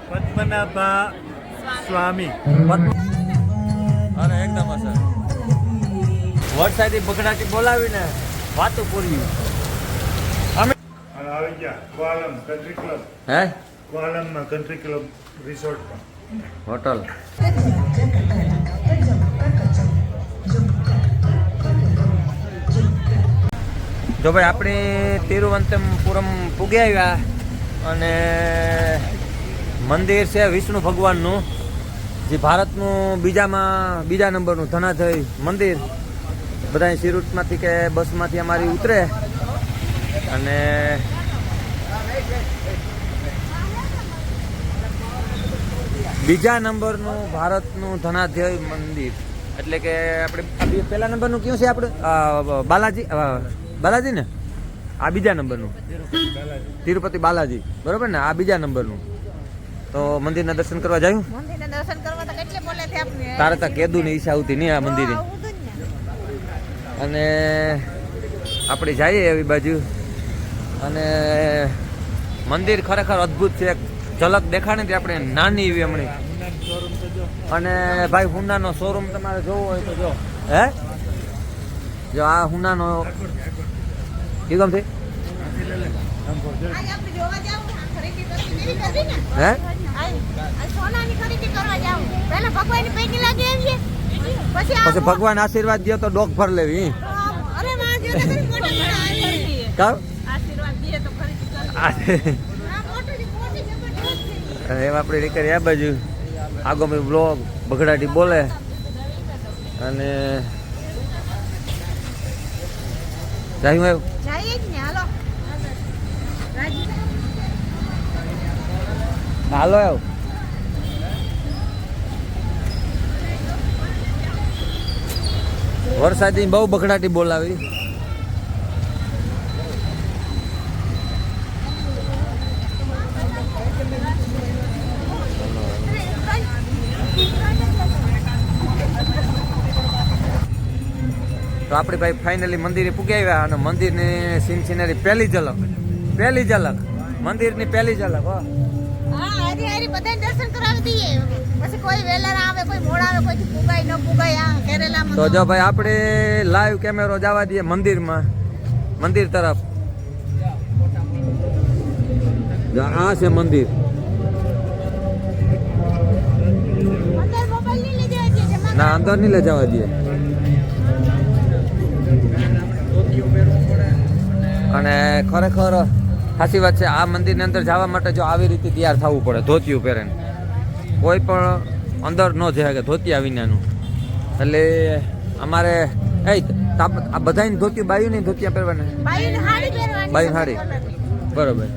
પદ્મનાભા સ્વામી. અરે એકદમ અસર વરસાદી બગડાટી બોલાવીને વાતું પૂરી. આવી ગયા કોલમ કન્ટ્રી ક્લબ. હે કોલમમાં કન્ટ્રી ક્લબ રિસોર્ટમાં હોટલ. જો ભાઈ આપણે તિરુવનંતપુરમ પૂગી આવ્યા અને મંદિર છે વિષ્ણુ ભગવાનનું, જે ભારતનું બીજા નંબરનું ધનાધય મંદિર. બધા સિરુટમાંથી કે બસમાંથી અમારી ઉતરે અને બીજા નંબરનું ભારતનું ધનાધ્યય મંદિર એટલે કે આપણે પહેલા નંબરનું કયું છે આપણે બાલાજી ને, આ બીજા નંબરનું તિરુપતિ બાલાજી, બરોબર ને, આ બીજા નંબરનું. તો મંદિરના દર્શન કરવા જાય. તારે તો કેદું ને ઈચ્છા આવતી નહીં આ મંદિરે. અને આપણે જઈએ એવી બાજુ અને મંદિર ખરેખર અદ્ભુત છે. ઝલક દેખાડે ને આપણે નાની એવી હમણાં. અને ભાઈ હુનાનો શોરૂમ તમારે જોવો હોય તો જો. હે જો આ હુનાનો કયું ગામ છે? હે પછી ભગવાન આશીર્વાદ દે તો ડોક ભર લેવી. એમ આપણે નીકળી આ બાજુ આગળ બ્લોગ બગડાટી બોલે અને જાય હાલો આવ. વરસાદી બહુ બગડાટી બોલાવી. તો આપણે ભાઈ ફાઇનલી મંદિરે પૂગી આવ્યા અને મંદિરની સીન સિનરી પહેલી ઝલક મંદિરની પહેલી ઝલક. તો જો ભાઈ આપણે લાઈવ કેમેરો જવા દઈએ મંદિર તરફ. આ છે મંદિર. ના અંદર નહીં લઈ જવા દઈએ. અને ખરેખર સાચી વાત છે, આ મંદિરની અંદર જવા માટે જો આવી રીતે તૈયાર થવું પડે, ધોતિયું પહેરીને. કોઈ પણ અંદર ન જાય કે ધોતિયા વિનાનું. એટલે અમારે આ બધાની ધોતિયું, બાયુની ધોતિયા પહેરવાના, બાયુ સાડી, બરોબર.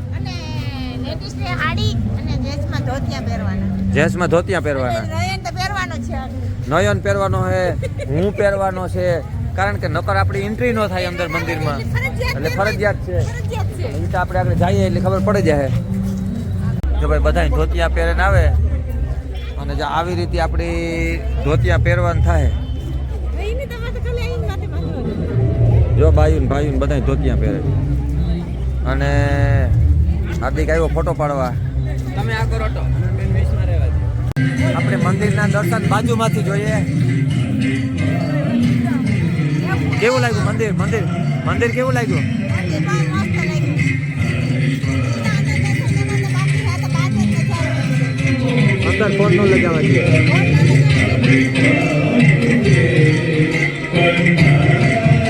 જેન્ટ્સમાં ધોતિયા પહેરવાના. નયન પહેરવાનો છે, હું પહેરવાનો છે, કારણ કે નકર આપણી એન્ટ્રી ન થાય અંદર મંદિરમાં, એટલે ફરજિયાત છે. એ તો આપણે આગળ જઈએ એટલે ખબર પડી જાય. જો ભાઈ બધા ધોતિયા પહેરીને આવે અને જો આવી રીતે આપણી ધોતિયા પહેરવાનું થાય. જો ભાઈઓ બધા ધોતિયા પહેરે. અને હાર્દિક આવ્યો ફોટો પાડવા. તમે આ કરો તો આપણે મંદિરના દર્શન બાજુમાંથી જોઈએ. કેવું લાગ્યું મંદિર કેવું લાગ્યું? અંદર ફોન ન લગાવવા જોઈએ.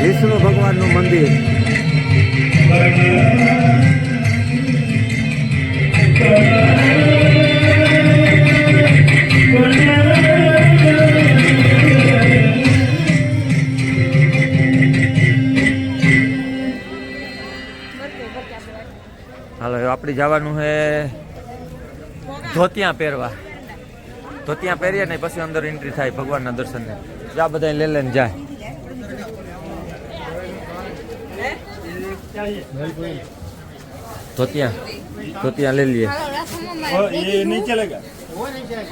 વિષ્ણુ ભગવાનનું મંદિર. હાલો આપણે જવાનું છે ધોતિયા પહેરવા. ધોતિયા પહેરીએ ને પછી અંદર એન્ટ્રી થાય ભગવાનના દર્શનને. જા બધા લે લઈને જાય. ધોતિયા લઈ લઈએ. ये नहीं चलेगा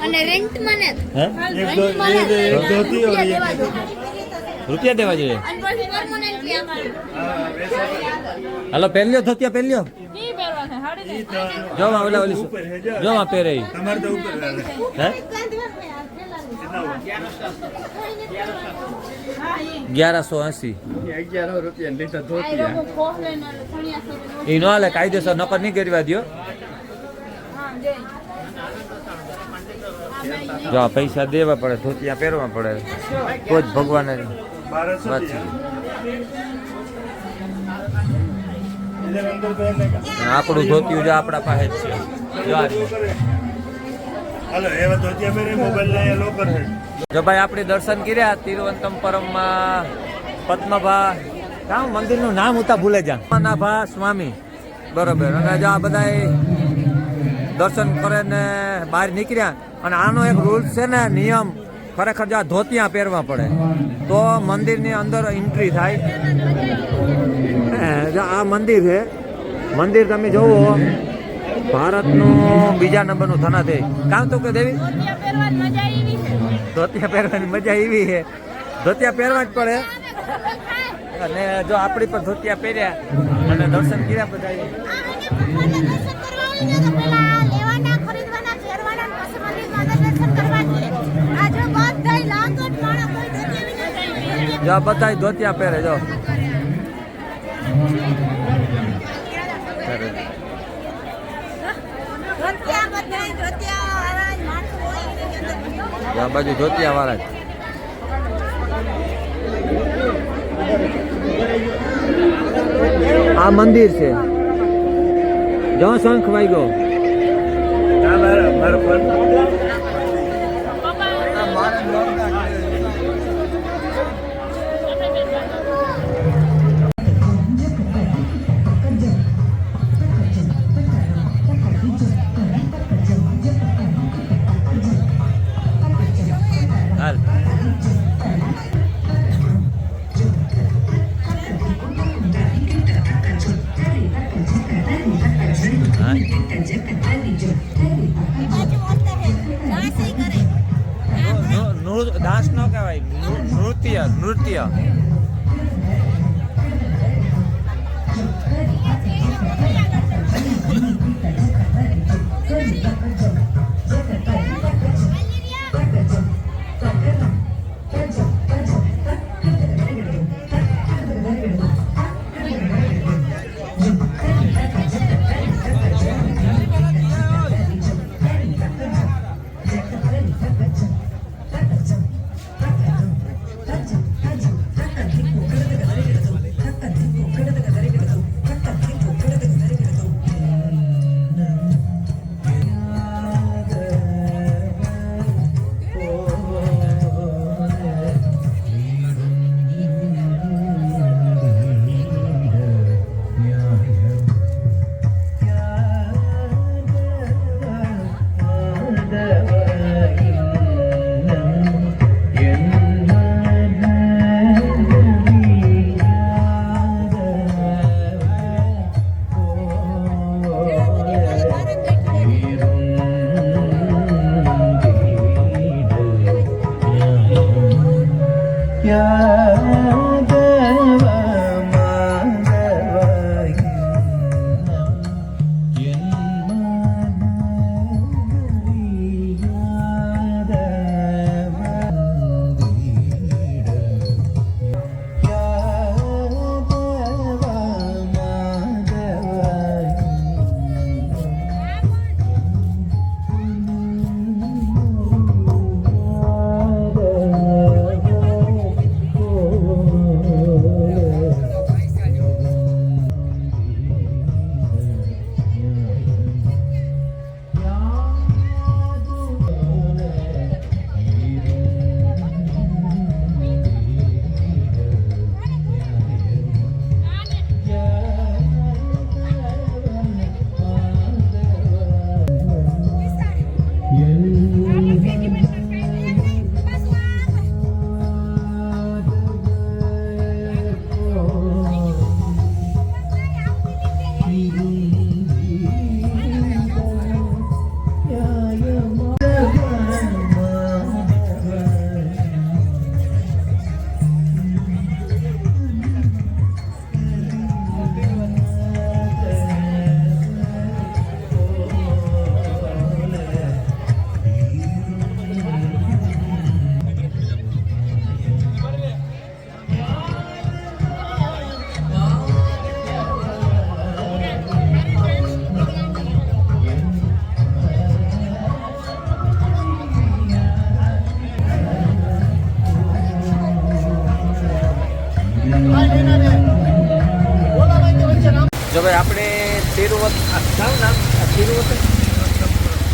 અને રેન્ટ મને રૂપિયા દેવા જોઈએ. અને પછી પરમનન્ટલી અમારે હાલો પહેર લ્યો ધોતિયા પહેર લ્યો. કી પહેરવા છે સાડી ઈ તો જો માં ઓલા ઓલી ઉપર હે જો. જો માં પહેરે ઈ. તમારે તો ઉપર હાલે. હે કેટલા હોય? 1180 ઈ નો હાલે કાયદેસર નકર નહીં કરવા દ્યો જો આ પૈસા દેવા પડે ધોતિયા પહેરવા પડે તો જ ભગવાન 1200 વાત થી. છે. ઇધર અંદર પહેરને કા. આપણું ધોતિયું જો આપણા પાસે જ છે જો આ શું કરે? હાલો એવા ધોતિયા પહેરે મોબાઈલ લઈને લોકર છે. જો ભાઈ આપણે દર્શન કર્યા તિરુવનંતપુરમમાં પદ્મભા કામ મંદિરનું નામ ઉતા ભૂલે જા પદ્મનાભા સ્વામી બરોબર અને જો આ બધા દર્શન કરે ને બહાર નીકળ્યા અને આનો એક રૂલ્સ છે ને નિયમ ખરેખર જો આ ધોતિયા પહેરવા પડે તો મંદિરની અંદર એન્ટ્રી થાય જો આ મંદિર છે મંદિર તમે જોવો ભારતનું બીજા નંબરનું થનાથી કામ તો કે દેવી ધોતિયા પહેરવાની મજા એવી છે ધોતિયા પહેરવા જ પડે અને જો આપણી પર ધોતિયા પહેર્યા અને દર્શન કર્યા બધા જો આ બધા ધોતિયા પહેરે જો આ બાજુ ધોતિયા વાળા જ આ મંદિર છે જો શંખ વાગ્યો ના મારો ફોન. હાલ ડાન્સ નો કહેવાય નૃત્ય નૃત્ય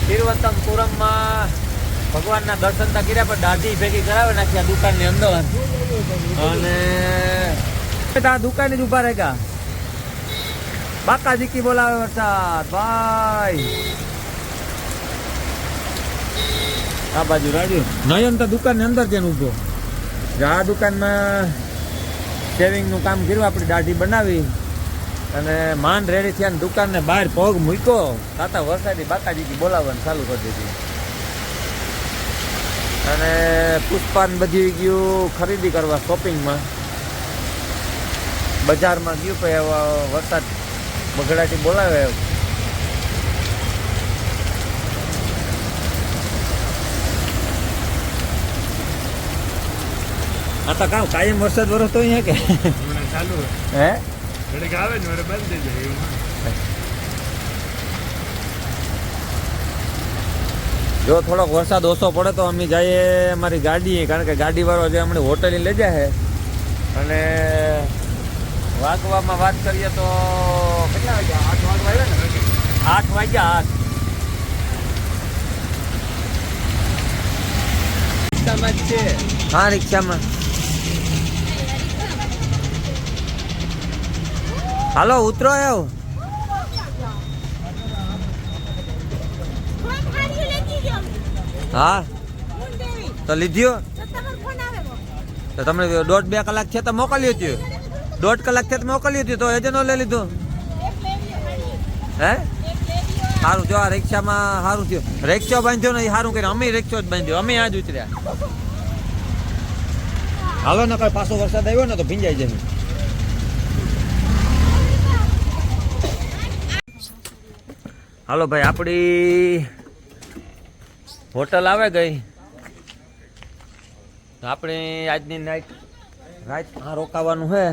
તિરુવનંતપુરમમાં ભગવાનના દર્શન તા કર્યા પણ દાઢી ભેગી કરાવે નાખી આ દુકાનની અંદર અને આ દુકાને જ ઉભા રહેગા બાકાજી કી બોલાવે વરસાદ ભાઈ આ બાજુ રાજુ નયન તો દુકાનની અંદર જઈને ઊભો આ દુકાનમાં શેવિંગનું કામ કર્યું આપણી દાઢી બનાવી અને માંડ રેડી થયા દુકાનને બહાર પગ મૂક્યો તાતા વરસાદી બાકાજી બોલાવવાનું ચાલુ કરી દીધી અને પુષ્પાન બધી ગયું ખરીદી કરવા શોપિંગમાં બજારમાં ગયું પછી વરસાદ બગડાટી બોલાવે આ તો કામ કાયમ વરસાદ વરસતો અહીંયા કે હમણાં ચાલુ હે ઘડીક આવે ને મારે બંધ થઈ જાય એવું. જો થોડોક વરસાદ ઓછો પડે તો અમે જઈએ અમારી ગાડી કારણ કે ગાડીવાળો જે અમને હોટેલે લઈ જાય અને વાગવામાં વાત કરીએ તો કેટલા વાગ્યા 8 વાગવા આવ્યા ને 8 વાગ્યા 8 રિક્ષામાં જ છે હા રિક્ષામાં હાલો ઉતરો આવ હા તો લીધ્યો તો તમને 1.5-2 કલાક છે તો મોકલ્યું હતું 1.5 કલાક છે તો મોકલ્યું હતું તો એજનો લઈ લીધું હે સારું જો આ રિક્ષામાં સારું થયું રિક્ષો બાંધ્યો ને એ સારું કર્યું અમે રિક્ષો જ બાંધ્યો અમે આ જ ઉતર્યા હાલો ને કઈ પાછો વરસાદ આવ્યો ને તો ભીંજાઈ જાય હાલો ભાઈ આપણી હોટલ આવે ગઈ તો આપણે આજની રાત આ રોકાવાનું છે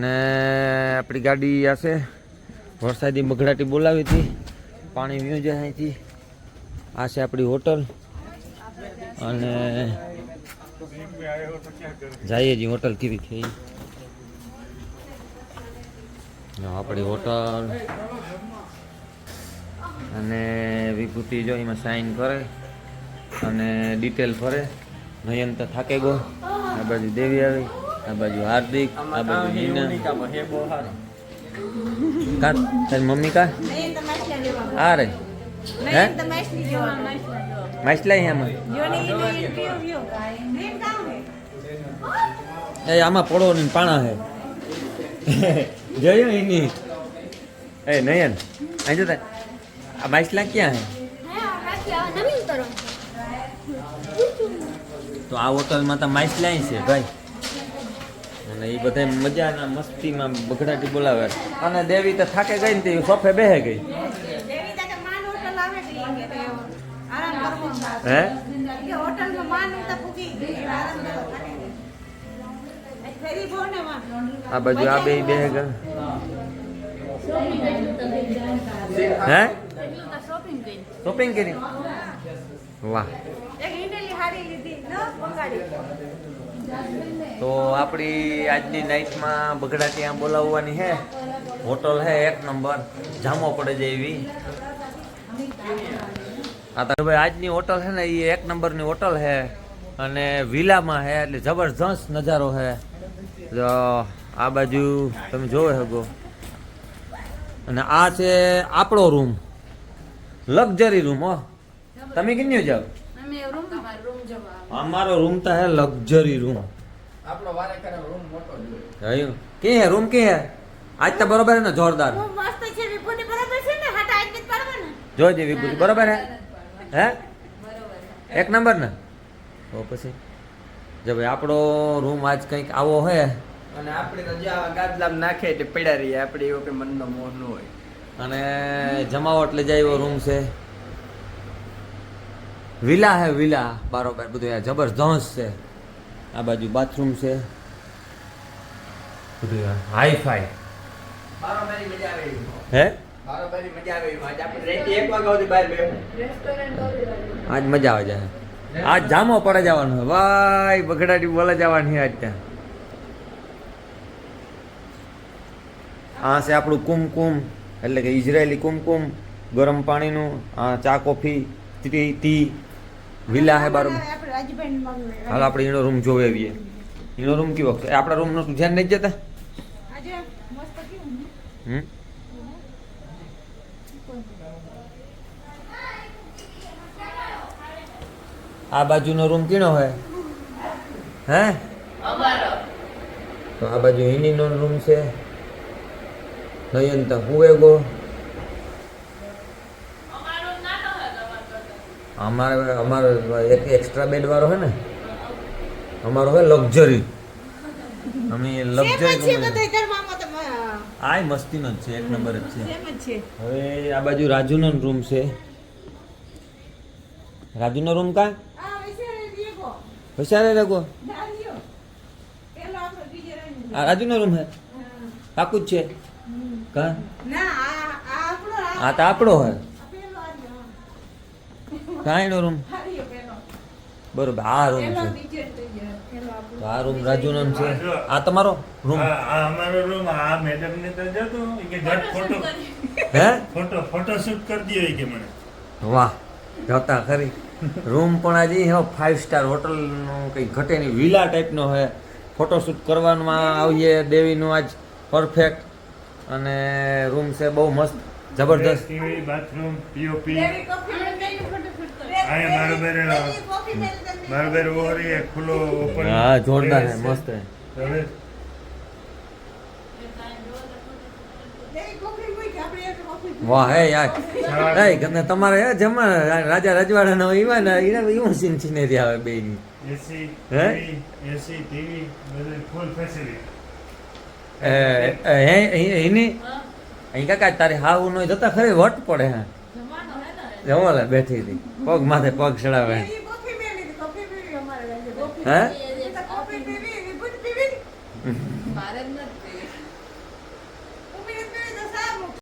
ને આપણી ગાડી હશે વરસાદી બગડાટી બોલાવી હતી પાણી વ્યૂ જાય અહીંથી આ છે આપણી હોટલ અને જઈએ જી હોટલ કેવી થઈ આપણી હોટલ અને વિભૂતિ જો એમાં સાઇન કરે અને ડિટેલ ફરે નયન તો થાકે ગો આ બાજુ દેવી આવી આ બાજુ હાર્દિક આ બાજુ નીના કા તારી મમ્મી કા આ રે હે માછલા આમાં એ આમાં પડો ને પાણા હે જોયો એની એ નયન અહીં જો આ માછલા ક્યાં હે તો આ હોટલમાં તો માછલા છે ભાઈ અને એ બધા મજાના મસ્તીમાં બગડાટી બોલાવે અને દેવી તો થાકે ગઈ ને તે સોફે બેહે ગઈ હે આ બાજુ આ બે બેહે ગઈ હે શોપિંગ કરી વાહ તો આપણી આજની નાઇટમાં બગડાટી આમ બોલાવવાની છે હોટલ છે 1 નંબર જામો પડે છે એવી આ તો ભાઈ આજની હોટલ છે ને એ 1 નંબરની હોટલ છે અને વિલામાં છે એટલે જબરજસ્ત નજારો છે આ બાજુ તમે જોવે શકો અને આ છે આપણો રૂમ લક્ઝરી રૂમ હો તમે ક્યાં જાવ અમારો રૂમ તો હે લક્ઝરી રૂમ આપણો વારે કરે રૂમ મોટો જોઈએ કે હે રૂમ કે હે આજ તો બરોબર હે ને જોરદાર રૂમ મસ્ત છે વિભૂતિ બરોબર છે ને હટ આજ જ પાડવાનો જોજે વિભૂતિ બરોબર હે હે બરોબર 1 નંબર ને તો પછી જો ભાઈ આપણો રૂમ આજ કંઈક આવો હે અને આપણે તો જ્યાં ગાદલામ નાખે એટલે પડ્યા રહીએ આપણે એવો કે મનનો મોહ ન હોય અને જમાવટ લઈ જાય એવો રૂમ છે વિલા હે વિલા બરોબર બધું જબરજસ્ત છે આ બાજુ બાથરૂમ છે બધું હાઈફાઈ બારોબારી મજા આવે એવી. હે બારોબારી મજા આવે એવી. આજે આપણે રાતે 1 વાગ્યા સુધી બહાર બેહું. આજ મજા આવે જાય આજ જામો પડે જવાનું ભાઈ બગડાટી બોલે જવાની આજ ત્યાં આ છે આપણું કુમકુમ એટલે કે ઇઝરાયેલી કુમકુમ, ગરમ પાણીનું, ચા કોફી, ટી, વિલા હે બાર. હાલ આપણે એનો રૂમ જોવે આવીએ. એનો રૂમ કેવો છે? આપણા રૂમનું તું ધ્યાન નહીં જતા? હમ. આ બાજુનો રૂમ કીનો હોય? હે? તો આ બાજુ હિનીનો રૂમ છે. નયનતા હુએગો. અમારે એક એક્સ્ટ્રા બેડ વાળો હે ને, અમારો હે લક્ઝરી. અમે લક્ઝરી આય મસ્તીનો જ છે, એક નંબર જ છે. હવે આ બાજુ રાજુનો રૂમ છે. રાજુનો રૂમ કા હોશિયાર રાખો. આ રાજુનો રૂમ હે, પાકું જ છે કા? આ તો આપણો હે. કાંઈનો રૂમ બરોબર. આ રૂમ છે, તો આ રૂમ રાજુનો છે. આ તમારો રૂમ? આ અમારો રૂમ. આ મેડમ ને તો જતો કે ઘટ હે ફોટો શૂટ કરી દો કે મને. વાહ, જતા ખરી. રૂમ પણ આજે 5 સ્ટાર હોટલનું કંઈ ઘટે નહીં, વિલા ટાઈપનો છે. ફોટોશૂટ કરવામાં આવીએ દેવીનું આજ પરફેક્ટ. અને રૂમ છે બહુ મસ્ત જબરદસ્ત. TV, bathroom, POP. આયા મારો બેર ઓરી એક ખુલ્લો ઓપન. હા, જોરદાર છે, મસ્ત છે. હવે વાહ હે યાર. હે ગમે તમારે હે જમા રાજા રજવાડાનો ઈવા ને એવું સિનેરી આવે બેની. એસી, હે? ટીવી બધું ફૂલ ફેસિલિટી. એની અહીં કાકા તારે હાવ નો જતા ખરી વટ પડે. હા, જમવાલે બેઠી હતી, પગ માથે પગ ચડાવે. હે